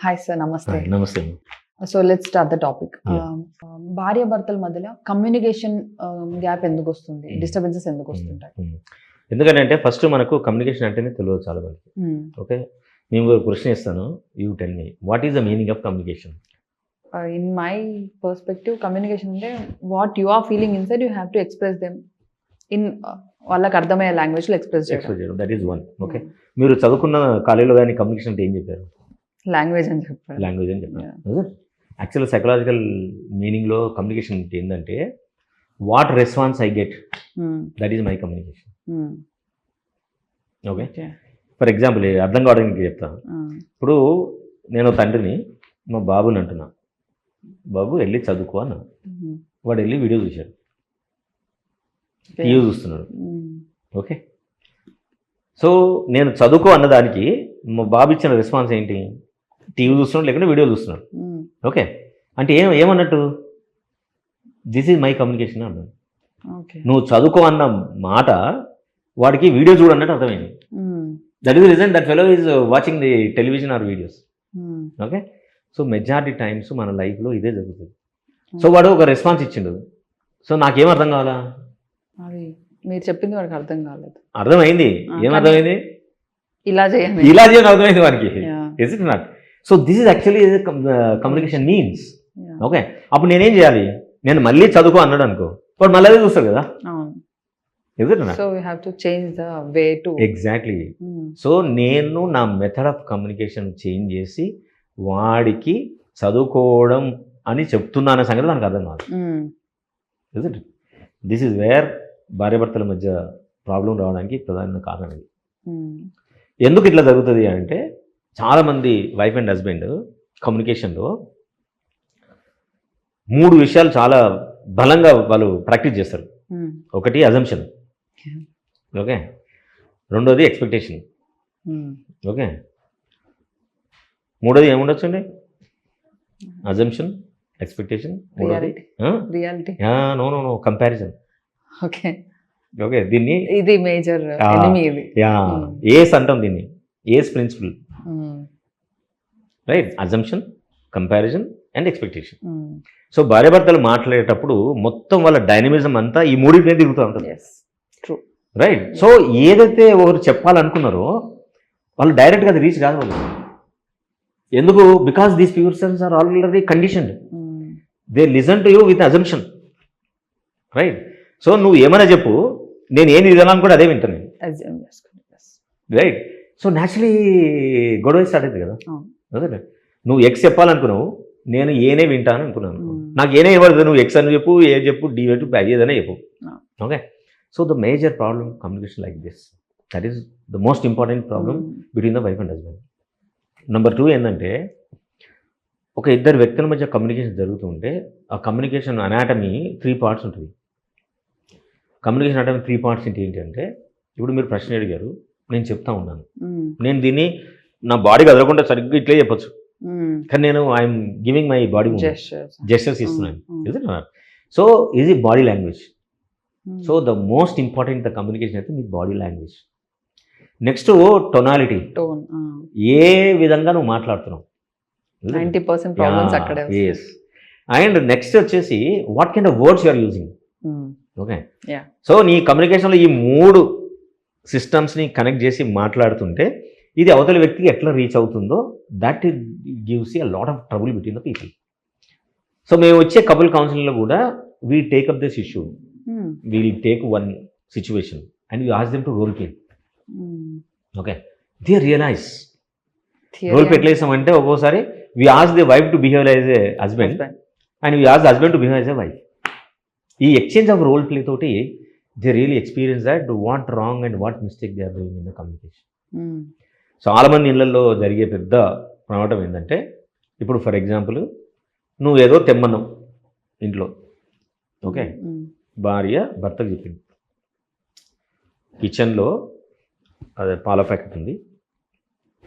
Hi sir, నమస్తే. నమస్తే. So let's start the topic. Yeah. భార్యాభర్తల మధ్యలో కమ్యూనికేషన్ గ్యాప్ ఎందుకు వస్తుంది, డిస్టర్బెన్సెస్ ఎందుకు వస్తుంటాయి? ఎందుకంటే ఫస్ట్ మనకు కమ్యూనికేషన్ అంటేనే తెలియదు చాలా మందికి. ఓకే, నేను ఒక క్వశ్చన్ ఇస్తాను, you tell me what is the meaning of communication. In my perspective, communication అంటే what you are feeling inside you have to express them in వాళ్ళకి అర్థమయ్యే లాంగ్వేజ్ లో ఎక్స్ప్రెస్ చేయడం. That is one. ఓకే, మీరు చదువుకున్న కాలేజీలో కానీ కమ్యూనికేషన్ అంటే ఏం చెప్పారు? లాంగ్వేజ్ అని చెప్పారు. లాంగ్వేజ్ అని చెప్పారు. యాక్చువల్ సైకలాజికల్ మీనింగ్లో కమ్యూనికేషన్ ఏంటంటే what response I get, that is my communication. Okay, for example అర్థం కావడానికి చెప్తాను. ఇప్పుడు నేను తండ్రిని మా బాబుని అంటున్నా, బాబు వెళ్ళి చదువుకో అన్నా. వాడు వెళ్ళి వీడియో చూశాడు, టీవీ చూస్తున్నాడు. ఓకే, సో నేను చదువుకో అన్నదానికి మా బాబు ఇచ్చిన రెస్పాన్స్ ఏంటి? టీవీ చూస్తున్నాడు లేకుంటే వీడియో చూస్తున్నాడు. ఓకే, అంటే ఏమన్నట్టు? దిస్ ఈజ్ మై కమ్యూనికేషన్ అన్నాడు. నువ్వు చదువుకో అన్న మాట వాడికి వీడియో చూడన్నట్టు అర్థమైంది. That is reason that fellow is watching the television or videos. Okay, so majority times మన లైఫ్లో ఇదే జరుగుతుంది. సో వాడు ఒక రెస్పాన్స్ ఇచ్చిండు, సో నాకేం అర్థం కావాలా? అది మీరు చెప్పింది వాడికి అర్థం కాలేదు. అర్థమైంది. ఏమర్థమైంది? ఇలా చేయండి, ఇలా చేయని అర్థమైంది వానికి. Is it not? So this is actually communication means. Okay, అప్పుడు నేనేం చేయాలి? నేను మళ్ళీ చదువుకో అన్నాడు అనుకో, వాడు మళ్ళీ అదే చూస్తాడు కదా. Is it not? So you have to change the way to. Exactly. So నేను నా మెథడ్ ఆఫ్ కమ్యూనికేషన్ చేంజ్ చేసి వాడికి చదువుకోవడం అని చెప్తున్నా అనే సంగతి మనకు అర్థం కాదు. Is it? This is where భార్యాభర్తల మధ్య ప్రాబ్లం రావడానికి ప్రధాన కారణం ఇది. ఎందుకు ఇట్లా జరుగుతుంది అంటే, చాలామంది వైఫ్ అండ్ హస్బెండ్ కమ్యూనికేషన్లో 3 విషయాలు చాలా బలంగా వాళ్ళు ప్రాక్టీస్ చేస్తారు. ఒకటి అజంప్షన్. ఓకే, రెండోది ఎక్స్పెక్టేషన్. ఓకే, మూడోది ఏముండొచ్చండి? Assumption, expectation, reality. No comparison. Okay okay, దీన్ని ఇది మేజర్ ఎనిమీ. ఇది ఏస్ అంటాం, దీన్ని ACE principle. Right, assumption, comparison and expectation. So భార్యాభర్తలు మాట్లాడేటప్పుడు మొత్తం వాళ్ళ డైనమిజం అంతా ఈ మూడింటినే తిరుగుతూ ఉంటుంది. రైట్, సో ఏదైతే ఒకరు చెప్పాలనుకున్నారో వాళ్ళు డైరెక్ట్గా అది రీచ్ కాదు వాళ్ళు. ఎందుకు? Because these persons are already conditioned. They listen to you with assumption. Right, so నువ్వు ఏమైనా చెప్పు, నేను ఏం విధానం కూడా అదే వింటాను. రైట్, సో న్యాచురలీ గొడవ స్టార్ట్ అవుతుంది కదా. అదే, నువ్వు ఎక్స్ చెప్పాలనుకున్నావు, నేను ఏనే వింటాను అనుకున్నాను. నాకు ఏనే ఇవ్వదు, నువ్వు ఎక్స్ అని చెప్పు, ఏ చెప్పు, డి చెప్పు, ఏదైనా చెప్పు. Okay, so the major problem communication like this. That is the most important problem between the wife and husband. Number 2 ఏంటంటే, ఒక ఇద్దరు వ్యక్తుల మధ్య కమ్యూనికేషన్ జరుగుతూ ఉంటే ఆ కమ్యూనికేషన్ అనాటమీ 3 పార్ట్స్ ఉంటుంది. కమ్యూనికేషన్ అనాటమీ 3 పార్ట్స్ ఏంటి అంటే, ఇప్పుడు మీరు ప్రశ్న అడిగారు, నేను చెప్తా ఉన్నాను, నేను దీన్ని నా బాడీ కదలకుండా సరిగ్గా ఇట్లే చెప్పచ్చు, కానీ నేను I'm giving my body gestures ఇస్తున్నాను. Is it not? So is ఈ body language. So the most important the communication అయితే మీ బాడీ లాంగ్వేజ్. నెక్స్ట్ టోనాలిటీ, ఏ విధంగా నువ్వు మాట్లాడుతున్నావు. 90% ప్రాబ్లమ్స్ అక్కడే. yes, అండ్ నెక్స్ట్ వచ్చేసి what kind of words you are using. Okay, so నీ కమ్యూనికేషన్లో ఈ 3 సిస్టమ్స్ని కనెక్ట్ చేసి మాట్లాడుతుంటే ఇది అవతల వ్యక్తికి ఎట్లా రీచ్ అవుతుందో that gives a lot of trouble between the people. So మేము వచ్చే కపుల్ కౌన్సిలింగ్లో కూడా we take up this issue, we'll take one situation and we ask them to role play. Okay, they realise role play ఎట్లా చేస్తామంటే, ఒక్కోసారి we ask the wife to behave as a husband and we ask husband to behave as a wife. ఈ exchange of role play తోటి they really experience that what wrong and what mistake they are doing in the communication. చాలామంది ఇళ్లలో జరిగే పెద్ద ప్రమాదం ఏంటంటే, ఇప్పుడు for example నువ్వు ఏదో తెమ్మన్నావు ఇంట్లో. ఓకే, భార్య భర్తకు చెప్పింది, కిచెన్లో అదే పాల ప్యాకెట్ ఉంది,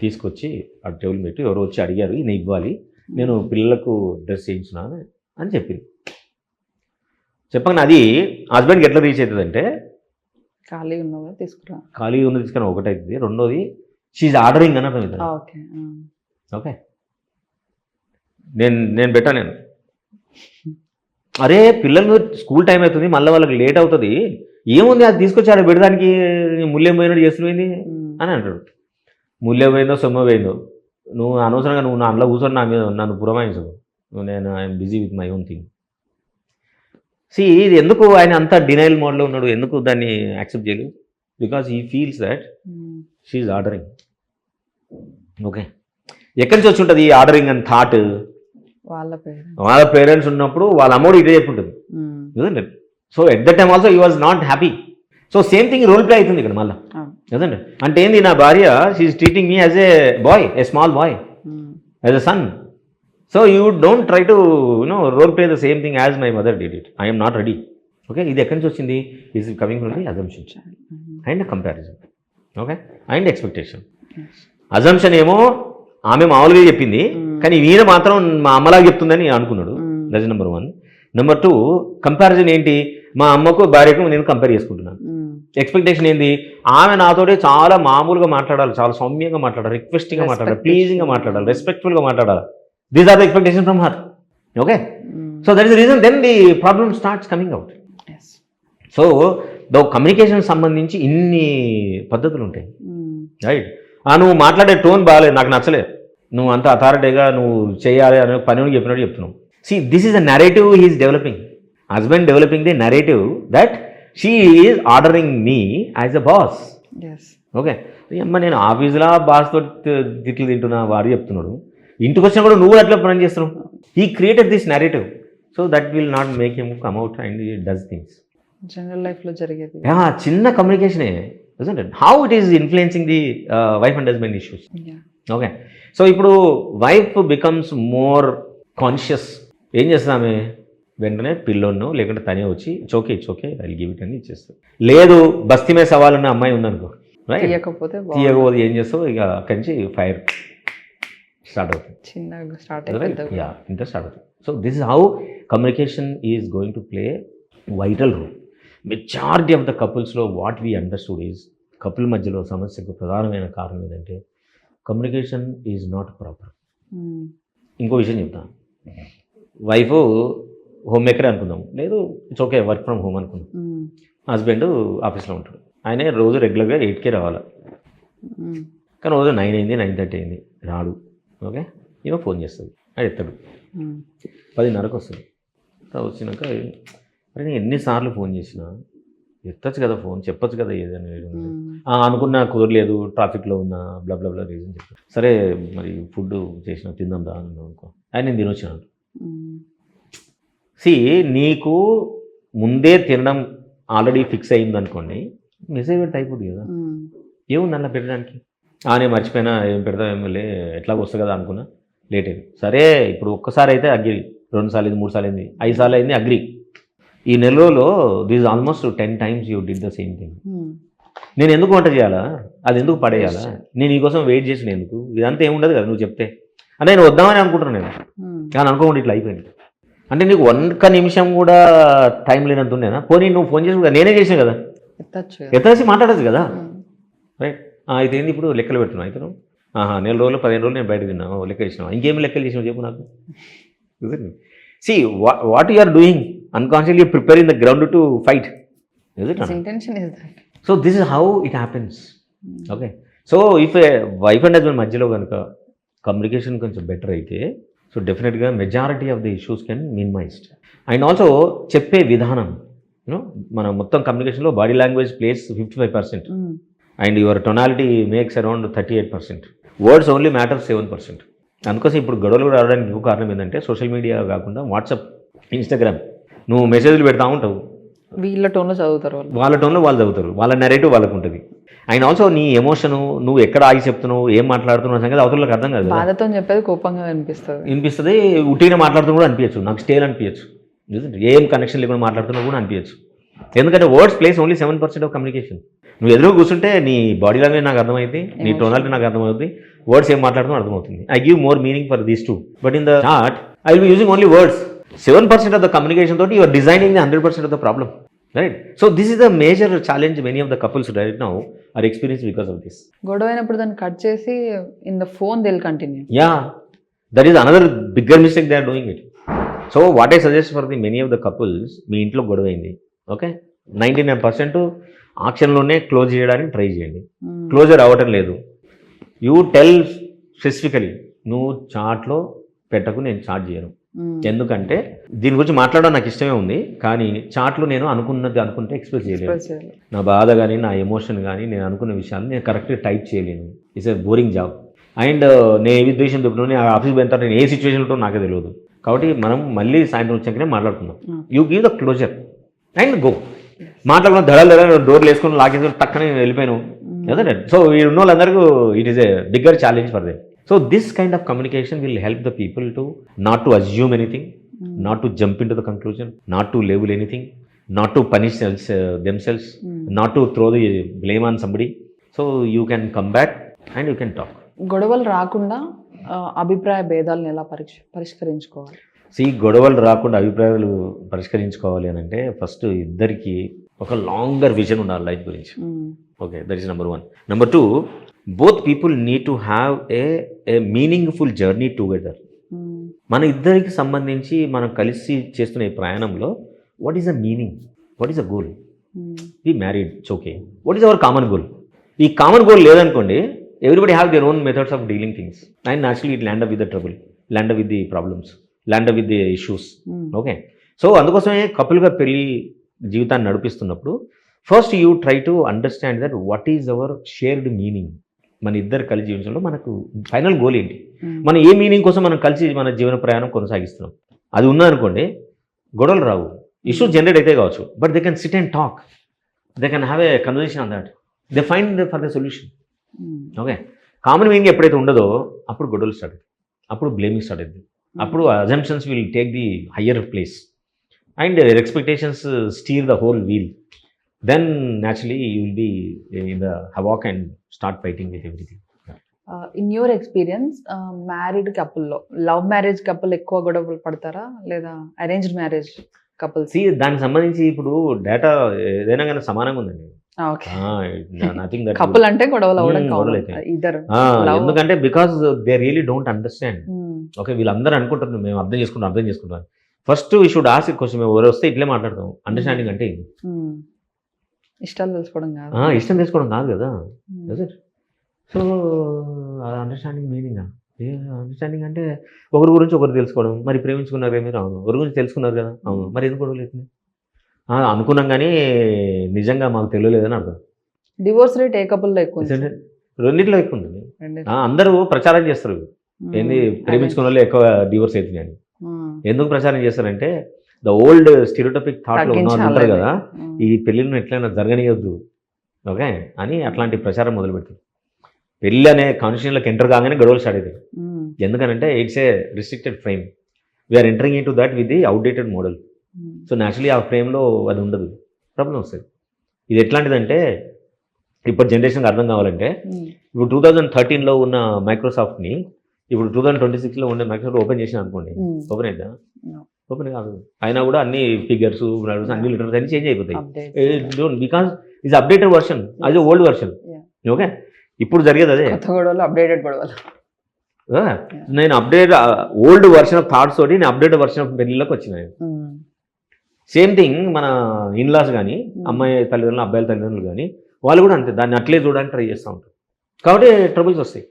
తీసుకొచ్చి ఆ టేబుల్ పెట్టి ఎవరో వచ్చి అడిగారు, నేను ఇవ్వాలి, నేను పిల్లలకు డ్రెస్ చేయించిన అని చెప్పింది. చెప్పగానే అది హస్బెండ్కి ఎట్లా రీచ్ అవుతుంది అంటే, ఖాళీ ఉన్నదా తీసుకురా, ఖాళీ ఉన్నది తీసుకురా ఒకటైతుంది, రెండోది షీఈ్ ఆర్డరింగ్ అని అర్థం. ఓకే ఓకే, నేను పెట్టా నేను అరే పిల్లలు స్కూల్ టైం అవుతుంది మళ్ళీ వాళ్ళకి లేట్ అవుతుంది ఏముంది అది తీసుకొచ్చి ఆడ పెడదానికి ముల్యం పోయినట్టు చేస్తున్నాయింది అని అంటాడు. ముల్యం పోయిందో సొమ్మ పోయిందో నువ్వు అనవసరంగా నువ్వు నా అందులో కూర్చొని నా మీద నన్ను పురమాయించదు. నేను I'm busy with my own thing. ఇది ఎందుకు ఆయన అంత డినైల్ మోడ్లో ఉన్నాడు, ఎందుకు దాన్ని యాక్సెప్ట్ చేయలేదు? Because he feels that she's ordering. Okay, ఎక్కడి నుంచి వచ్చి ఉంటుంది ఈ ఆర్డరింగ్ అండ్ థాట్? వాళ్ళ పేరెంట్స్ ఉన్నప్పుడు వాళ్ళ అమ్మోడు ఇదే చెప్పుంటుంది. So at the time also he was not happy. So same thing role play అవుతుంది ఇక్కడ మళ్ళీ, కదండి. అంటే ఏంది, నా భార్య she's treating me as a boy, a small boy, as a son. So you don't try to role play the same thing as my mother did it. I'm not ready. Okay, ఇది ఎక్కడి నుంచి వచ్చింది? Is coming from the assumption and comparison. Okay, and expectation. Assumption ఏమో ఆమె మామూలుగా చెప్పింది, కానీ ఈయన మాత్రం మా అమ్మలాగా చెప్తుందని అనుకున్నాడు. That is number 1. Number 2, comparison ఏంటి? మా అమ్మకు భార్యకు నేను కంపేర్ చేసుకుంటున్నాను. ఎక్స్పెక్టేషన్ ఏంది? ఆమె నాతోటి చాలా మామూలుగా మాట్లాడాలి, చాలా సౌమ్యంగా మాట్లాడాలి, రిక్వెస్టింగ్గా మాట్లాడాలి, ప్లీజింగ్గా మాట్లాడాలి, రెస్పెక్ట్ఫుల్గా మాట్లాడాలి. These are the expectation from her. Okay, so that is the reason then the problem starts coming out. So the communication సంబంధించి ఇన్ని పద్ధతులు ఉంటాయి, రైట్? నువ్వు మాట్లాడే టోన్ బాగాలేదు, నాకు నచ్చలేదు, నువ్వు అంత అథారిటీగా నువ్వు చేయాలి అనే పని చెప్పినట్టు చెప్తున్నావు. This is a narrative he is developing. Husband developing the narrative that she is ordering me as a boss. Okay, అమ్మ నేను ఆఫీసులో బాస్తో తిట్లు తింటున్నా, వాడు చెప్తున్నాడు, ఇంటికి వచ్చినా కూడా నువ్వు అట్లా పని చేస్తున్నావు. He created this narrative, so that will not make him come out and he does things. General లైఫ్లో జరిగేది చిన్న కమ్యూనికేషనే, isn't it? How it is influencing the wife and husband issues. Okay, so ఇప్పుడు వైఫ్ బికమ్స్ మోర్ కాన్షియస్. ఏం చేస్తామే, వెంటనే పిల్లోన్నో లేకుంటే తనే వచ్చి చోకే చోకే I give it అని ఇచ్చేస్తుంది. లేదు బస్తీ మీద సవాలున్న అమ్మాయి ఉందనుకో, రైట్, తీయకపోతే ఏం చేస్తావు, ఇక అక్కడి నుంచి ఫైర్ స్టార్ట్ అవుతుంది, ఇంత స్టార్ట్ అవుతుంది. So this is how communication is going to play vital role. Majority of the కపుల్స్లో what we understood is, couple మధ్యలో సమస్యకు ప్రధానమైన కారణం ఏంటంటే కమ్యూనికేషన్ ఈజ్ నాట్ ప్రాపర్. ఇంకో విషయం చెప్తాను, వైఫ్ హోమ్ మేకరే అనుకుందాం, లేదు it's okay work from home అనుకుందాం. హస్బెండ్ ఆఫీస్లో ఉంటాడు, ఆయన రోజు రెగ్యులర్గా 8కే రావాలి, కానీ రోజు 9 అయింది, 9:30 అయింది, రాడు. ఓకే, ఈమె ఫోన్ చేస్తుంది, అది ఎత్తాడు, 10:30కి వస్తుంది. వచ్చినాక అరే నేను ఎన్నిసార్లు ఫోన్ చేసినా ఎత్తచ్చు కదా ఫోన్, చెప్పచ్చు కదా ఏదైనా అనుకున్నా, కుదరలేదు, ట్రాఫిక్లో ఉన్నా, బ్లా బ్లా బ్లా రీజన్ చెప్పాను. సరే మరి ఫుడ్ చేసిన తిందాం దా అని అనుకో, ఆయన నేను తినొచ్చినాను. నీకు ముందే తినడం ఆల్రెడీ ఫిక్స్ అయింది అనుకోండి, మెసేజ్ పెడితే అయిపోతుంది కదా, ఏముంది అలా పెట్టడానికి. నేను మర్చిపోయినా, ఏం పెడతాం ఏమో ఎట్లాగో వస్తుంది కదా అనుకున్నా, లేట్ అయింది. సరే ఇప్పుడు ఒక్కసారి అయితే అగ్రి, 2 సార్లు అయింది, 3 సార్లు అయింది, 5 సార్లు అయింది, అగ్రి. ఈ నెలలో this almost 10 times you did the same thing. నేను ఎందుకు వంట చేయాలా, అది ఎందుకు పడేయాలా, నేను ఈ కోసం వెయిట్ చేసిన ఎందుకు, ఇదంతా ఏముండదు కదా నువ్వు చెప్తే అంటే నేను వద్దామని అనుకుంటున్నాను. నేను కానీ అనుకోకుండా ఇట్లా అయిపోయింది అంటే నీకు 1 నిమిషం కూడా టైం లేనంత ఉండేనా? పోనీ నువ్వు ఫోన్ చేసి నేనే చేసిన కదా, ఎత్తేసి మాట్లాడచ్చు కదా, రైట్? అయితే ఏంది ఇప్పుడు లెక్కలు పెడుతున్నావు, అయితే నువ్వు 4 రోజులు 15 రోజులు నేను బయట తిన్నావు, లెక్క చేసినావు, ఇంకేమి లెక్కలు చేసినావు చెప్పు నాకు. What you are doing unconsciously you're preparing the ground to fight, is it? His intention is that. So this is how it happens. Okay, so if a wife and husband మధ్యలో కనుక కమ్యూనికేషన్ కొంచెం better అయితే, so డెఫినెట్గా majority of the issues can minimised. And also చెప్పే విధానం, మన మొత్తం కమ్యూనికేషన్లో body language place 55% and your tonality makes around 38%. Words only matters 7%. అందుకోసం ఇప్పుడు గొడవలు రావడానికి ఇంకో కారణం ఏంటంటే సోషల్ మీడియా కాకుండా వాట్సాప్, ఇన్స్టాగ్రామ్, నువ్వు మెసేజ్లు పెడతా ఉంటావు, వీళ్ళ టోన్లో చదువుతారు, వాళ్ళ టోన్లో వాళ్ళు చదువుతారు, వాళ్ళ నెరేటివ్ వాళ్ళకు ఉంటుంది. అండ్ ఆల్సో నీ ఎమోషను, నువ్వు ఎక్కడ ఆగి చెప్తున్నావు, ఏం మాట్లాడుతున్నావు సంగతి అవతలకు అర్థం కాదు. బాధతో చెప్పేది కోపంగా అనిపిస్తుంది, ఉట్టిగా మాట్లాడుతున్నా కూడా అనిపించచ్చు, నాకు స్టేల్ అనిపించచ్చు, ఏం కనెక్షన్ లేకుండా మాట్లాడుతున్నా కూడా అనిపించచ్చు. ఎందుకంటే words place only 7% of communication. నువ్వు ఎదురు కూర్చుంటే నీ బాడీ లాంగ్వేజ్ నాకు అర్థమవుతుంది, నీ టోనాలిటీ నాకు అర్థమవుతుంది, వర్డ్స్ ఏం మాట్లాడుతున్నా అర్థమవుతుంది. I give more meaning for these 2, but in the chart I will be using only words. 7% of the communication thought you are designing the 100% of the problem, right? So this is the major challenge many of the couples right now are experiencing because of this. గొడవ అయినప్పుడు దాన్ని cut చేసి in the phone they'll continue. Yeah, that is another bigger mistake they are doing it. So what I suggest for the many of the couples, మీ ఇంట్లో గొడవ అయింది, okay, 99% ఆక్షన్లోనే close చేయడానికి ట్రై చేయండి. క్లోజర్ అవ్వటం లేదు, యూ టెల్ స్పెసిఫికలీ, నువ్వు చాట్లో పెట్టకు, నేను చాట్ చేయను. ఎందుకంటే దీని గురించి మాట్లాడడం నాకు ఇష్టమే ఉంది, కానీ చాట్లో నేను అనుకున్నది అనుకుంటే ఎక్స్ప్రెస్ చేయలేను. నా బాధ కానీ నా ఎమోషన్ కానీ నేను అనుకున్న విషయాలు నేను కరెక్ట్గా టైప్ చేయలేను. It's a boring job. And నేను ఏ ఉద్దేశం చెప్తున్నాను, నేను ఆఫీస్ పోయిన తర్వాత నేను ఏ సిచ్యువేషన్ ఉంటుందో నాకే తెలియదు. కాబట్టి మనం మళ్ళీ సాయంత్రం వచ్చాకనే మాట్లాడుకుందాం. You give the closure and go. మాట్లాడుకున్న ధడలు డోర్లు వేసుకొని లాగేసుకొని టక్కనే వెళ్ళిపోయాను కదా. సో ఈ ఉన్న వాళ్ళందరికీ it is a bigger challenge for them. So this kind of communication will help the people to not to assume anything, not to jump into the conclusion, not to label anything, not to punish themselves, not to throw the blame on somebody. So you can come back and you can talk. గొడవలు రాకుండా అభిప్రాయ భేదాలను ఎలా పరిష్కరించుకోవాలి? గొడవలు రాకుండా అభిప్రాయాలు పరిష్కరించుకోవాలి అని అంటే ఫస్ట్ ఇద్దరికి ఒక లాంగర్ విజన్ ఉండాలి లైఫ్ గురించి. Okay, that is number 1. Number 2, both people need to have a meaningful journey together. మన ఇద్దరికి సంబంధించి మనం కలిసి చేస్తున్న ఈ ప్రయాణంలో what is a meaning, what is a goal? We married, it's okay, what is our common goal? ఈ common goal లేదనుకోండి, everybody have their own methods of dealing things and naturally it land up with the trouble, land up with the problems, land up with the issues. Okay, so అందుకోసమే కపుల్గా పెళ్ళి జీవితాన్ని నడిపిస్తున్నప్పుడు first you try to understand that what is our shared meaning. మన ఇద్దరు కలిసి జీవించడంలో మనకు final goal ఏంటి, మనం ఏ మీనింగ్ కోసం మనం కలిసి మన జీవన ప్రయాణం కొనసాగిస్తున్నాం. అది ఉన్నదనుకోండి గొడవలు రావు, ఇష్యూస్ జనరేట్ అయితే కావచ్చు, but they can SIT and talk, they can have a conversation on that, they find for the solution. Okay, common meaning ఎప్పుడైతే ఉండదో అప్పుడు గొడవలు స్టార్ట్ అవుతుంది, అప్పుడు బ్లేమింగ్ స్టార్ట్ అవుతుంది, అప్పుడు assumptions will take the higher place and expectations steer the whole wheel. Then naturally you will be in the havoc and start fighting with everything. In your experience, married couple లో love marriage couple ఎక్కువ గొడవలు పడతారా లేదా arranged marriage couples? దానికి సంబంధించి ఇప్పుడు data ఏదైనా కానీ సమానంగా ఉందండి. కపుల్ అంటే గొడవలు ఇద్దరు, ఎందుకంటే because they really don't understand. Okay, వీళ్ళందరూ అనుకుంటున్నారు మేము అర్థం చేసుకుంటాం. First we should ask question, మేము ఎవరు వస్తే ఇట్లే మాట్లాడతాం. అండర్స్టాండింగ్ అంటే ఇష్టాలు తెలుసుకోవడం కాదు, ఇష్టం తెలుసుకోవడం కాదు కదా. సో అండర్స్టాండింగ్ మీనింగ్, అండర్స్టాండింగ్ అంటే ఒకరి గురించి ఒకరు తెలుసుకోవడం. మరి ప్రేమించుకున్నారే మీరు? అవును. ఒకరి గురించి తెలుసుకున్నారు కదా? అవును. మరి ఎందుకు గొడవలు అవుతుంది? అనుకున్నాం కానీ నిజంగా మాకు తెలియలేదని అర్థం. డివోర్స్ రేట్ ఏ కపుల్లో ఎక్కువ? రెండింటిలో ఎక్కువ ఉంటుంది. అందరూ ప్రచారం చేస్తారు ఏంది ప్రేమించుకున్న వాళ్ళు ఎక్కువ డివోర్స్ అవుతుంది అని. ఎందుకు ప్రచారం చేస్తారంటే ద ఓల్డ్ స్టీరియోటైపిక్ థాట్లో ఉంటారు కదా, ఈ పెళ్ళిళ్ళను ఎట్లయినా జరగనియొద్దు, ఓకే అని అట్లాంటి ప్రచారం మొదలు పెడుతుంది. పెళ్ళి అనే కాన్స్టిట్యూషన్లోకి ఎంటర్ కాగానే గొడవలు స్టార్ట్ అవుతాయి. ఎందుకనంటే it's a restricted frame, we're entering in to that with the outdated model. So naturally ఆ ఫ్రేమ్లో అది ఉండదు, ప్రాబ్లం వస్తుంది. ఇది ఎట్లాంటిదంటే ఇప్పుడు జనరేషన్కి అర్థం కావాలంటే, ఇప్పుడు 2013లో ఉన్న మైక్రోసాఫ్ట్ని ఇప్పుడు 2026లో ఉండే మైక్రోసాఫ్ట్ ఓపెన్ చేసిన అనుకోండి, ఓపెన్ అవుతా? ఓపెన్ కాదు. అయినా కూడా అన్ని ఫిగర్స్ అన్ని లిటర్స్ అన్ని చేంజ్ అయిపోతాయి. బికాస్ ఇట్స్ అప్డేటెడ్ వర్షన్, అది ఓల్డ్ వర్షన్. ఓకే, ఇప్పుడు జరిగేది అదే. నేను update old version of thoughts తోటి నేను అప్డేటెడ్ వర్షన్ ఆఫ్ పెళ్ళిళ్ళకి వచ్చినాయి. సేమ్ థింగ్ మన ఇన్లాస్ కానీ, అమ్మాయి తల్లిదండ్రులు అబ్బాయిల తల్లిదండ్రులు కానీ వాళ్ళు కూడా అంతే, దాన్ని అట్లే చూడడానికి ట్రై చేస్తూ ఉంటారు. కాబట్టి ట్రబుల్స్ వస్తాయి.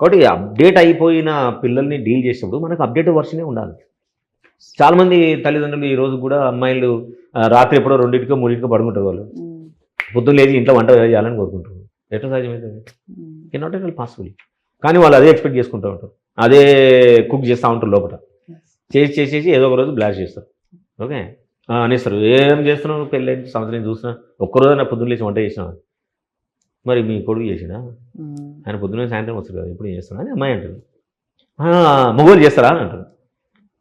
కాబట్టి అప్డేట్ అయిపోయిన పిల్లల్ని డీల్ చేసినప్పుడు మనకు అప్డేటెడ్ వర్షనే ఉండాలి. చాలామంది తల్లిదండ్రులు ఈ రోజు కూడా అమ్మాయిలు రాత్రి ఎప్పుడో 2ంటికో 3ంటికో పడుకుంటారు, వాళ్ళు పొద్దున్న లేచి ఇంట్లో వంట చేయాలని కోరుకుంటారు. ఎట్లా సాధ్యమవుతుంది? Not at all possible. కానీ వాళ్ళు అదే ఎక్స్పెక్ట్ చేసుకుంటూ ఉంటారు, అదే కుక్ చేస్తూ ఉంటారు లోపల, చేసి ఏదో ఒక రోజు బ్లాస్ట్ చేస్తారు. ఓకే అనేస్తారు, ఏం చేస్తున్నావు పెళ్ళి సంవత్సరం చూసినా ఒక్కరోజు నా పొద్దున్న లేచి వంట చేసినా, మరి మీ కొడుకు చేసినా ఆయన పొద్దున్న సాయంత్రం వస్తారు కదా, ఎప్పుడు చేస్తున్నా అని అమ్మాయి అంటారు. మగవాళ్ళు చేస్తారా అని అంటారు.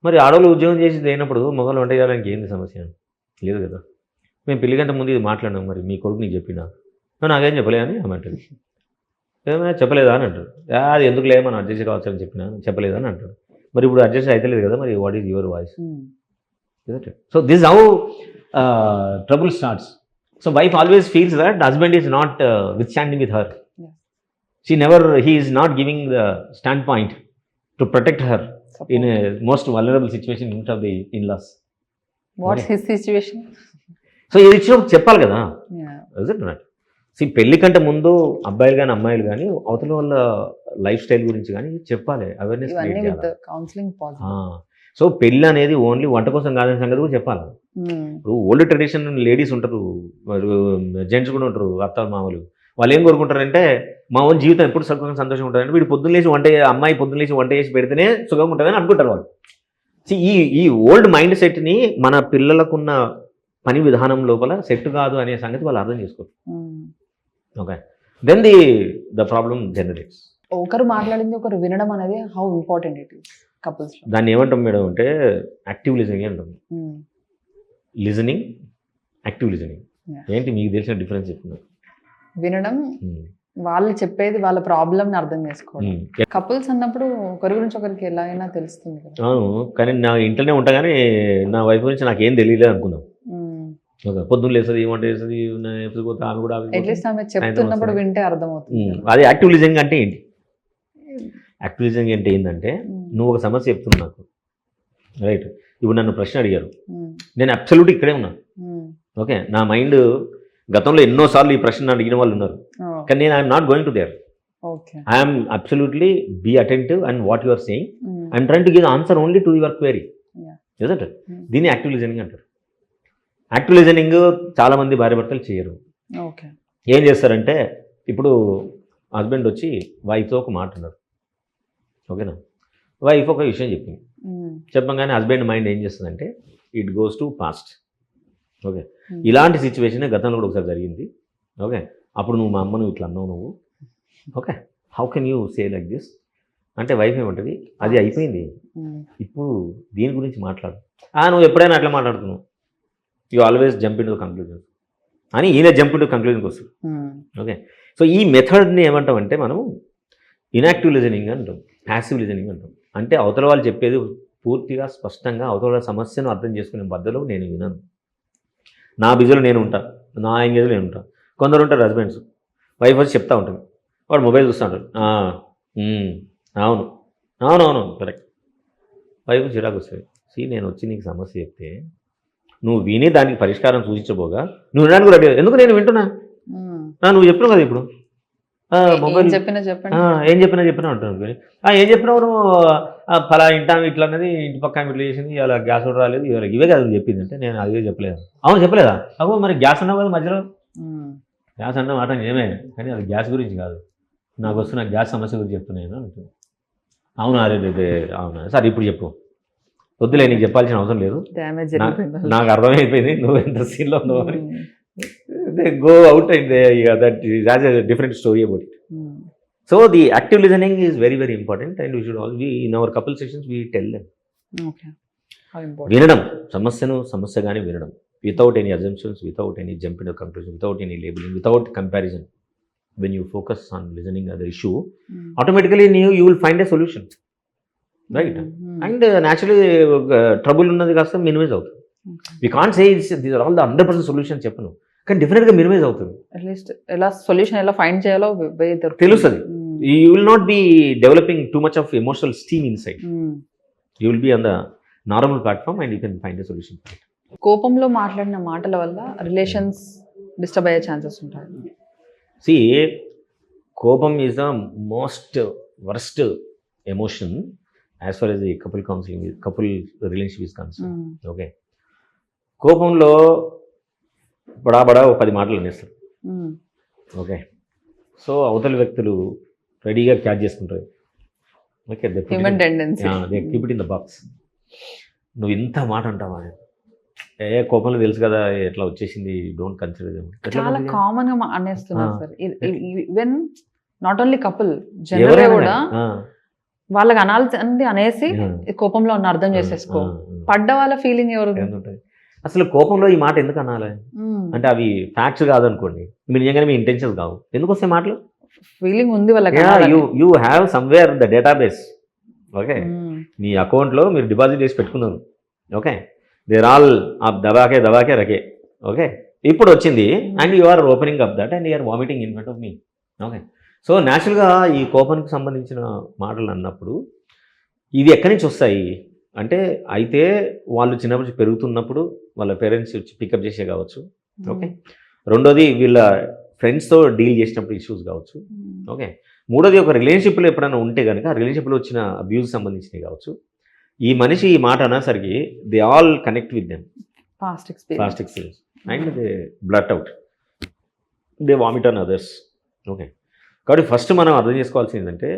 మరి ఆడవాళ్ళు ఉద్యోగం చేసి అయినప్పుడు మగవాళ్ళు వంట చేయడానికి ఏంది సమస్య? లేదు కదా. మేము పెళ్లి గంట ముందు ఇది మాట్లాడినాం, మరి మీ కొడుకు నీకు చెప్పినా? నాకేం చెప్పలే అని ఆమె అంటారు. ఏమైనా చెప్పలేదా అని అంటారు. అది ఎందుకులే మనం అడ్జస్ట్ కావచ్చు అని చెప్పినా, చెప్పలేదా అని అంటారు. మరి ఇప్పుడు అడ్జస్ట్ అయితే లేదు కదా, మరి what is your voice? So this how trouble starts. So wife always feels that husband is not withstanding with her. He is not giving the standpoint to protect her. in a most vulnerable situation in front of the in-laws. What's his situation? So ఇది ఇచ్చినప్పుడు చెప్పాలి కదా. Is it right? C పెళ్లి కంటే ముందు అబ్బాయిలు కానీ అమ్మాయిలు కానీ అవతల వాళ్ళ లైఫ్ స్టైల్ గురించి కానీ చెప్పాలి, అవేర్నెస్ ఇవన్నీ విత్ కౌన్సిలింగ్ పాసిబుల్. సో పెళ్ళి అనేది ఓన్లీ వంట కోసం కాదని సంగతి కూడా చెప్పాలి. ఇప్పుడు ఓల్డ్ ట్రెడిషన్ లేడీస్ ఉంటారు, జెంట్స్ కూడా ఉంటారు, అత్త మామూలు. వాళ్ళు ఏం కోరుకుంటారంటే మా ఓన్ జీవితం ఎప్పుడు సుఖంగా సంతోషంగా ఉంటుందంటే వీడు పొద్దున్న లేచి అమ్మాయి పొద్దున్న లేచి వంట చేసి పెడితేనే సుఖంగా ఉంటుందని అనుకుంటారు వాళ్ళు. ఈ ఓల్డ్ మైండ్ సెట్ని మన పిల్లలకున్న పని విధానం లోపల సెట్ కాదు అనే సంగతి వాళ్ళు అర్థం చేసుకోరు. Okay, then the problem generates. ఒకరు మాట్లాడింది ఒకరు వినడం అనేది how important it is couples. దాన్ని ఏమంటాం మేడం అంటే యాక్టివ్ లిజనింగ్ అంటాం. లిజనింగ్, యాక్టివ్ లిజనింగ్ ఏంటి మీకు తెలిసిన డిఫరెన్స్ చెప్తున్నారు? వినడం, వాళ్ళు చెప్పేది వాళ్ళ ప్రాబ్లమ్ని అర్థం చేసుకోవడం. కపుల్స్ అన్నప్పుడు ఒకరి గురించి ఒకరికి ఎలా అయినా తెలుస్తుంది కదా. అవును, కానీ నా ఇంట్లోనే ఉంటా కానీ నా వైఫ్ గురించి నాకేం తెలియలేదు అనుకుందాం. ఓకే, పొద్దున్న లేస్తుంది, ఏమంటే వేస్తుంది, పోతే ఆమె కూడా అట్లీస్ట్ ఆమె చెప్తున్నప్పుడు వింటే అర్థమవుతుంది. అది యాక్టివ్ లిజనింగ్ అంటే ఏంటి? యాక్టివ్ లిజనింగ్ అంటే ఏంటంటే నువ్వు ఒక సమస్య చెప్తున్నావు నాకు, రైట్? ఇప్పుడు నన్ను ప్రశ్న అడిగారు, నేను అబ్సల్యూట్ ఇక్కడే ఉన్నాను. ఓకే, నా మైండ్ గతంలో ఎన్నోసార్లు ఈ ప్రశ్న అడిగిన వాళ్ళు ఉన్నారు, కానీ నేను I'm not going to there. I'm absolutely be attentive and what you are saying. I'm trying to give answer only to your query. Isn't it? దీన్ని యాక్టివ్ లిజనింగ్ అంటారు. యాక్టివ్ లిజనింగ్ చాలామంది భార్యాభర్తలు చేయరు. ఏం చేస్తారంటే ఇప్పుడు హస్బెండ్ వచ్చి వైఫ్తో ఒక మాట అన్నారు, ఓకేనా? వైఫ్ ఒక విషయం చెప్పింది, చెప్పగానే హస్బెండ్ మైండ్ ఏం చేస్తుందంటే it goes to past. Okay, ఇలాంటి సిచ్యువేషన్ గతంలో కూడా ఒకసారి జరిగింది. ఓకే, అప్పుడు నువ్వు మా అమ్మను ఇట్లా అన్నావు నువ్వు. Okay, how can you say like this అంటే వైఫ్ ఏమంటుంది, అది అయిపోయింది, ఇప్పుడు దీని గురించి మాట్లాడు. నువ్వు ఎప్పుడైనా అట్లా మాట్లాడుతున్నావు, you always jump in to conclusion అని ఈయన జంప్ ఇన్ టు కంక్లూజన్కి వస్తుంది. ఓకే, సో ఈ మెథడ్ని ఏమంటామంటే మనం ఇన్యాక్టివ్ లిజనింగ్ అంటాం, ప్యాసివ్ లిజనింగ్ అంటాం. అంటే అవతల వాళ్ళు చెప్పేది పూర్తిగా స్పష్టంగా అవతల వాళ్ళ సమస్యను అర్థం చేసుకునే బద్దలో నేను వినను. నా బిజీలో నేను ఉంటాను, నా ఎంగేజ్లో నేను ఉంటాను. కొందరు ఉంటారు హస్బెండ్స్, వైఫ్ వచ్చి చెప్తా ఉంటాను, వాడు మొబైల్ చూస్తూ ఉంటాడు, అవును అవునవును కరెక్ట్. వైఫ్ చిరాకు వస్తుంది, నేను వచ్చి నీకు సమస్య చెప్తే నువ్వు విని దానికి పరిష్కారం సూచించబోగా నువ్వు వినడానికి రెడీ. ఎందుకు నేను వింటున్నా, నువ్వు చెప్పినావు కదా ఇప్పుడు మొబైల్ ఏం చెప్పినా అంటున్నాను. ఏం చెప్పినావు నువ్వు, ఫలా ఇంటా ఇట్లా అన్నది, ఇంటి పక్క ఇట్లా చేసింది, ఇలా గ్యాస్ కూడా రాలేదు, ఇవే కదా చెప్పింది అంటే నేను అదే చెప్పలేదు. అవును చెప్పలేదా? అవు మరి గ్యాస్ అన్నావు కదా మధ్యలో. గ్యాస్ అన్న మాట ఏమే, కానీ అది గ్యాస్ గురించి కాదు, నాకు వస్తున్న గ్యాస్ సమస్య గురించి చెప్తున్నాను అంటుంది. అవునా, అదే అవునా, సరే ఇప్పుడు చెప్పు, వద్దులే నీకు చెప్పాల్సిన అవసరం లేదు, నాకు అర్థమైపోయింది నువ్వు ఎంత సీన్లో ఉన్నావు అని. They go out and that has a different story about it. So the active listening is very, very important, and we should all be in our couple sessions we tell them. Okay. How important? వినడం, సమస్యగానే వినడం, without any assumptions, without any jump into conclusion, without any labeling, without comparison. When you focus on listening at the issue, automatically you will find a solution, right? And naturally trouble ఉన్నది కాస్త minimise అవుతుంది. We can't say these are all the 100% solutions చెప్పను, కానీ డెఫినెట్గా minimise అవుతుంది. At least ఎలా solution ఎలా find చేయాలో తెలుస్తుంది. You will not be developing too much of emotional steam inside. You will be on the normal platform and you can find a solution. కోపంలో మాట్లాడిన మాటల వల్ల రిలేషన్స్ డిస్టర్బ్ అయ్యే ఛాన్సెస్ ఉంటాయి. సి, కోపం is the most worst emotion as far as the couple counselling, couple relationship is concern. Okay, కోపంలో బడా 10 మాటలు అనేస్తారు. ఓకే, సో అవతల వ్యక్తులు రెడీగా క్యాచ్ చేసుకుంటారు. Okay, they keep it in the box. నువ్వు ఇంత మాట అంటావా, కోపంలో తెలుసు కదా ఎట్లా వచ్చేసింది, డోంట్ కన్సిడర్. చాలా కామన్ గా అనేస్తున్నారు sir. Even not only couple, general గా కూడా వాళ్ళకి అనాల్సింది అనేసి కోపంలో ఉన్న అర్థం చేసేసుకో. పడ్డ వాళ్ళ ఫీలింగ్ ఎవరు? అసలు కోపంలో ఈ మాట ఎందుకు అనాలి అంటే అవి ఫ్యాక్ట్స్ కాదనుకోండి, మీరు నిజంగానే మీ ఇంటెన్షన్స్ కావు, ఎందుకు వస్తాయి మాటలు? ఫీలింగ్ ఉంది వాళ్ళకి. You have somewhere the database. Okay, మీ అకౌంట్లో మీరు డిపాజిట్ చేసి పెట్టుకున్నారు. ఓకే, దేర్ ఆల్ దవాకే రకే. ఓకే, ఇప్పుడు వచ్చింది and you are opening up that and you are vomiting in front of me. Okay, so న్యాచురల్గా ఈ కోపానికి సంబంధించిన మాటలు అన్నప్పుడు ఇది ఎక్కడి నుంచి వస్తాయి అంటే అయితే వాళ్ళు చిన్నప్పుడు పెరుగుతున్నప్పుడు వాళ్ళ పేరెంట్స్ వచ్చి పికప్ చేసే కావచ్చు. ఓకే, రెండోది వీళ్ళ ఫ్రెండ్స్తో డీల్ చేసినప్పుడు ఇష్యూస్ కావచ్చు. ఓకే, మూడోది ఒక రిలేషన్షిప్లో ఎప్పుడైనా ఉంటే కనుక ఆ రిలేషన్షిప్లో వచ్చిన అబ్యూస్ సంబంధించినవి కావచ్చు. ఈ మనిషి ఈ మాట అనేసరికి they all connect with them past experience and they blurt out, they vomit on others. Okay, కాబట్టి ఫస్ట్ మనం అర్థం చేసుకోవాల్సింది ఏంటంటే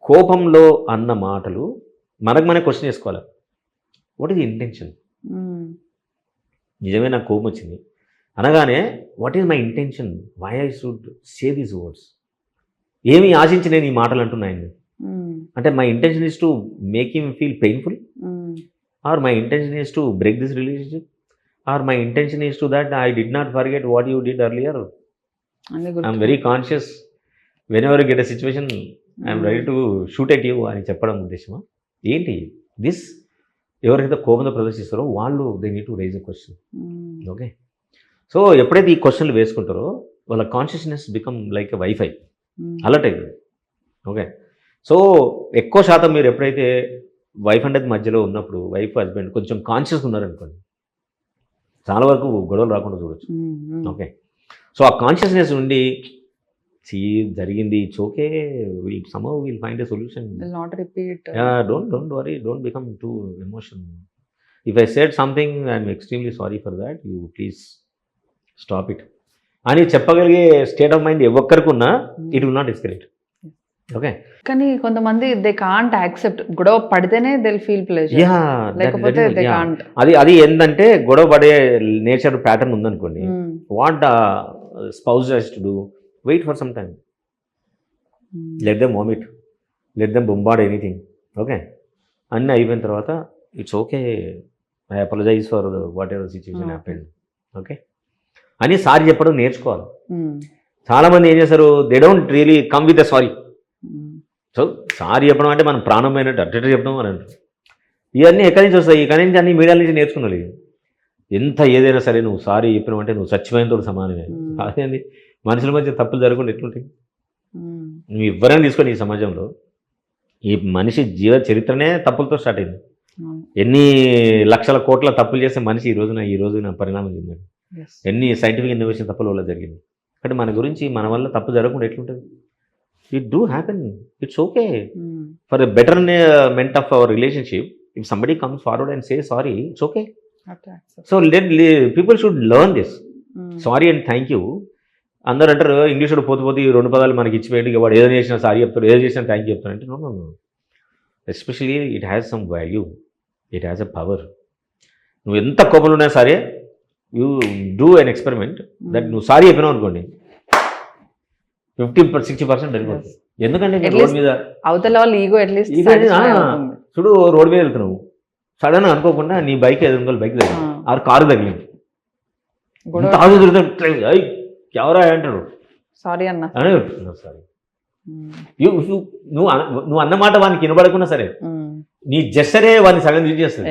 కోపంలో అన్న మాటలు మనకు క్వశ్చన్ చేసుకోవాలి. What is intention? నిజమే నాకు కోపం వచ్చింది అనగానే what is my intention, why I should say these words? ఏమి ఆశించి నేను ఈ మాటలు అంటున్నాను అంటే my intention is to make him feel painful, or my intention is to break this relationship, or my intention is to that I did not forget what you did earlier. I'm very conscious when ever get a situation I'm ready to shoot at you అని చెప్పడం ఉద్దేశమా ఏంటి? This ఎవరైతే కోపంతో ప్రదర్శిస్తారో వాళ్ళు they need to rise a question. Okay, so ఎప్పుడైతే ఈ క్వశ్చన్లు వేసుకుంటారో వాళ్ళ consciousness become like a wifi, alert అవుతుంది. ఓకే, సో ఎక్కువ శాతం మీరు ఎప్పుడైతే వైఫ్ అనేది మధ్యలో ఉన్నప్పుడు వైఫ్ హస్బెండ్ కొంచెం కాన్షియస్గా ఉన్నారనుకోండి చాలా వరకు గొడవలు రాకుండా చూడొచ్చు. ఓకే, సో ఆ కాన్షియస్నెస్ ఉండి జరిగింది it's okay, somehow we'll find a solution. Will not repeat. Yeah, don't worry, don't become too emotional. If I said something, I'm extremely sorry for that, you please stop it అని చెప్పగలిగే state of mind ఎవరికి ఉన్నా it will not escalate. Okay, కానీ కొంతమంది they can't accept, గొడవ పడితేనే they feel pleasure, లేకపోతే they can't. అది ఏంటంటే గొడవ పడే నేచర్ ప్యాటర్న్ ఉందనుకోండి, what spouse has to do, wait for some time, let them vomit, let them bombard anything. Okay, అన్నీ అయిపోయిన తర్వాత it's okay, I apologise for what ever situation happened. Okay అని sorry చెప్పడం నేర్చుకోవాలి. చాలామంది ఏం చేస్తారు, they don't really come with a sorry. So sorry చెప్పడం అంటే మనం ప్రాణమైనట్టు అట్టేట చెప్పడం అని అంటారు. ఇవన్నీ ఎక్కడి నుంచి వస్తాయి? ఇక్కడి నుంచి అన్ని మీడియాల నుంచి నేర్చుకున్నాను. ఎంత ఏదైనా సరే నువ్వు సారీ చెప్పినావు అంటే నువ్వు చచ్చిపోయినతో సమానమే. అదేంది మనుషుల మధ్య తప్పులు జరగకుండా ఎట్లుంటాయి? నువ్వు ఎవరైనా తీసుకొని ఈ సమాజంలో ఈ మనిషి జీవ చరిత్రనే తప్పులతో స్టార్ట్ అయింది. ఎన్ని లక్షల కోట్ల తప్పులు చేస్తే మనిషి ఈ రోజున పరిణామం చెందాడు. ఎన్ని సైంటిఫిక్ ఇన్నోవేషన్ తప్పుల వల్ల జరిగింది. అంటే మన గురించి మన వల్ల తప్పు జరగకుండా ఎట్లుంటుంది? It do happen, it's okay for a betterment of our relationship. If somebody comes forward and say sorry, it's okay. So people should learn this, sorry and thank you. అందరూ అంటారు ఇంగ్లీష్లో పోతే 2 పదాలు మనకి ఇచ్చిపోయింది, వాడు ఏదో చేసినా సారీ చెప్తాడు, ఏదో చేసినా థ్యాంక్ యూ చెప్తాడు అంటే no. Especially it has some value, it has a power. నువ్వు ఎంత కోపంలో ఉన్నా సరే you do an experiment that నువ్వు సారీ చెప్పినావు అనుకోండి 50-60% వెళ్ళిపోతుంది. ఎందుకంటే రోడ్ మీద అవతల వాళ్ళు ఈగో అట్లీస్ట్ చూడు, రోడ్ మీద వెళ్తున్నావు, సడన్ అనుకోకుండా నీ బైక్ ఎదురు బైక్ తగిలింది, ఆ కారు తగిలింది, ఎవరా అంటారు సారీ అన్న అని సారీ. నువ్వు అన్నమాట వానికి వినబడకున్నా సరే నీ జెస్చరే వాడిని సగం యూజ్ చేస్తుంది.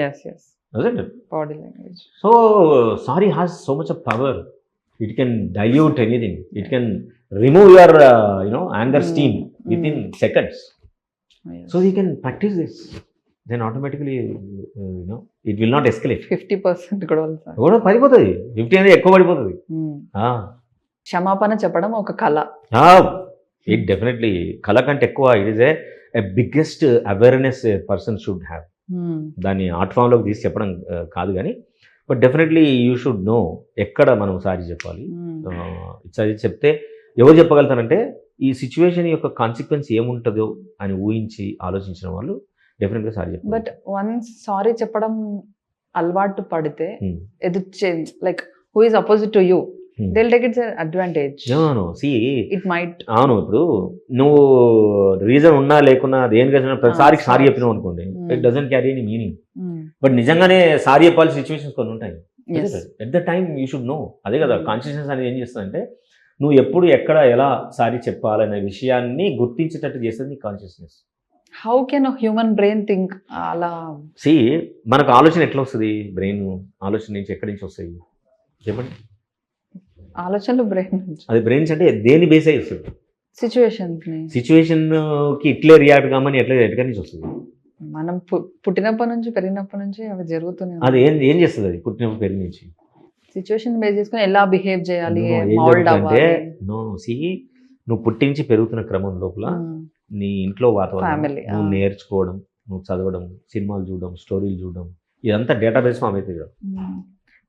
So sorry has so much of power. It can dilute anything, it can remove your anger steam with in seconds. So you can practice this, then automatically it will not escalate. 50% కూడా పడిపోతుంది, 50 అనేది ఎక్కువ పడిపోతుంది. క్షమాపణ చెప్పడం ఒక కళ. It definitely కళ కంటే ఎక్కువ it is a biggest awareness A person should have. దాన్ని ఆర్ట్ ఫామ్లోకి తీసి చెప్పడం కాదు కానీ but definitely you should know ఎక్కడ మనం సారీ చెప్పాలి. సారీ చెప్తే ఎవరు చెప్పగలుగుతారంటే ఈ సిచ్యువేషన్ యొక్క కాన్సిక్వెన్స్ ఏముంటుందో అని ఊహించి ఆలోచించిన వాళ్ళు డెఫినెట్గా సారీ చెప్పాలి. బట్ వన్స్ సారీ చెప్పడం అలవాటు పడితే like who is opposite to you, they'll take it as an advantage. No, see, it might. అవును, ఇప్పుడు నువ్వు రీజన్ ఉన్నా లేకున్నా దేనికైనా ప్రతిసారికి సారీ చెప్పినావు అనుకోండి, it doesn't carry any meaning. But నిజంగానే సారీ చెప్పాల్సిన సిచ్యువేషన్స్ కొన్ని ఉంటాయి. At the time you should know. అదే కదా కాన్షియస్నెస్ అనేది ఏం చేస్తుందంటే నువ్వు ఎప్పుడు ఎక్కడ ఎలా సారీ చెప్పాలనే విషయాన్ని గుర్తించేటట్టు చేస్తుంది నీ consciousness. How can human brain think అలా? సి, మనకు ఆలోచన ఎట్లా వస్తుంది? బ్రెయిన్ ఆలోచన నుంచి ఎక్కడి నుంచి వస్తాయి చెప్పండి? ఆలోచనలు బ్రెయిన్ నుంచి. అది బ్రెయిన్స్ అంటే దేని బేస్ అయ్యి వస్తుంది? సిచ్యువేషన్ కి ఇట్లే రియాక్ట్ కామని ఎట్లా ఎట్లా నుంచి వస్తుంది? మనం పుట్టినప్పటి నుంచి పెరిగినప్పటి నుంచి అవి జరుగుతూనే అది ఏం చేస్తుంది అది పుట్టినప్పుడు పెరిగి నుంచి? సిచ్యువేషన్ బేస్ చేసుకుని ఎలా బిహేవ్ చేయాలి, No, ఏం మౌల్డ్ జరుగుతుందంటే, అవ్వాలి. నువ్వు పుట్టించి పెరుగుతున్న క్రమం లోపల నీ ఇంట్లో వాతావరణం, Family, నువ్వు నేర్చుకోవడం, నువ్వు చదవడం, సినిమాలు చూడడం, స్టోరీలు చూడడం, ఇదంతా డేటాబేస్ ఫామ్ అవుతుంది కదా.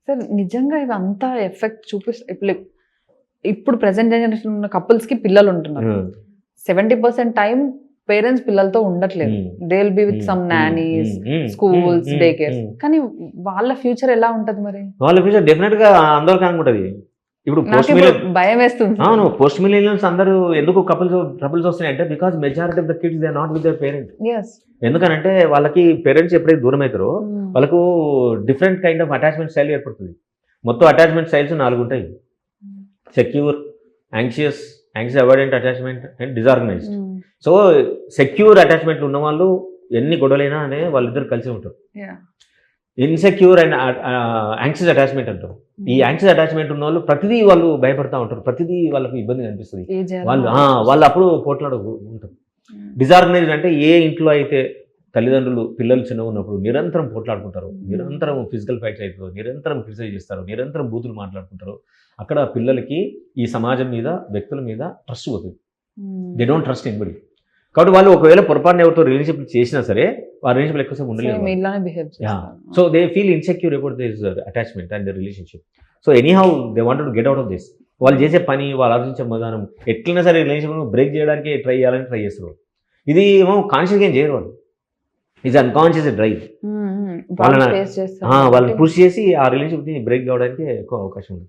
సార్ నిజంగా ఇవి అంతా ఎఫెక్ట్ చూపిస్తాయి. ఇప్పుడు ప్రెసెంట్ జనరేషన్ ఉన్న కపుల్స్ కి పిల్లలు ఉంటున్నారు. 70% టైం పేరెంట్స్ పిల్లలతో ఉండట్లేదు. They will be with some Nani's, schools, day cares. కానీ వాళ్ళ ఫ్యూచర్ ఎలా ఉంటది మరి? వాళ్ళ ఫ్యూచర్ డెఫినెట్ గా ఆందోళనకరంగా ఉంటుంది. ఇప్పుడు నాకు ఇప్పుడు భయం వేస్తుంది. అవును, పోస్ట్ మిలీనియల్స్ అందరూ ఎందుకు కపుల్స్ వస్తున్నాయంటే because majority of the kids they are not with their parent. ఎందుకనంటే వాళ్ళకి పేరెంట్స్ ఎప్పుడైతే దూరం అవుతారో వాళ్ళకు different kind of attachment style ఏర్పడుతుంది. మొత్తం అటాచ్మెంట్ స్టైల్స్ 4 ఉంటాయి: secure, anxious avoidant attachment and disorganised. So secure attachment ఉన్న వాళ్ళు ఎన్ని గొడవలైనా అనే వాళ్ళిద్దరు కలిసి ఉంటారు. ఇన్సెక్యూర్ అండ్ యాంగ్షియస్ అటాచ్మెంట్ అంటారు. ఈ యాంగ్షియస్ అటాచ్మెంట్ ఉన్న వాళ్ళు ప్రతిదీ వాళ్ళు భయపడతా ఉంటారు, ప్రతిదీ వాళ్ళకి ఇబ్బంది అనిపిస్తుంది, వాళ్ళు అప్పుడు పోట్లాడ ఉంటారు. డిజార్గనైజ్డ్ అంటే ఏ ఇంట్లో అయితే తల్లిదండ్రులు పిల్లలు చిన్నగా ఉన్నప్పుడు నిరంతరం పోట్లాడుకుంటారు, నిరంతరం ఫిజికల్ ఫైట్స్ అవుతారు, నిరంతరం క్రిటిసైజ్ చేస్తారు, నిరంతరం బూతులు మాట్లాడుకుంటారు, అక్కడ పిల్లలకి ఈ సమాజం మీద, వ్యక్తుల మీద ట్రస్ట్ పోతుంది. They don't trust anybody. కాబట్టి వాళ్ళు ఒకవేళ పొరపాటున ఎవరితో రిలేషన్షిప్ చేసినా సరే ఆ రిలేషన్షిప్ ఎక్కువసేపు ఉండలేదు. So they feel insecure about this attachment and the relationship. So anyhow they wanted to get out of this. వాళ్ళు చేసే పని, వాళ్ళు ఆలోచించే విధానం ఎట్లయినా సరే రిలేషన్షిప్ బ్రేక్ చేయడానికి ట్రై చేస్తారు. ఇది ఏమో కాన్షియస్గా ఏం చేయరు వాళ్ళు, ఇది అన్కాన్షియస్ డ్రైవ్. వాళ్ళని పుష్ చేసి ఆ రిలేషన్షిప్ని బ్రేక్ కావడానికి ఎక్కువ అవకాశం ఉంది.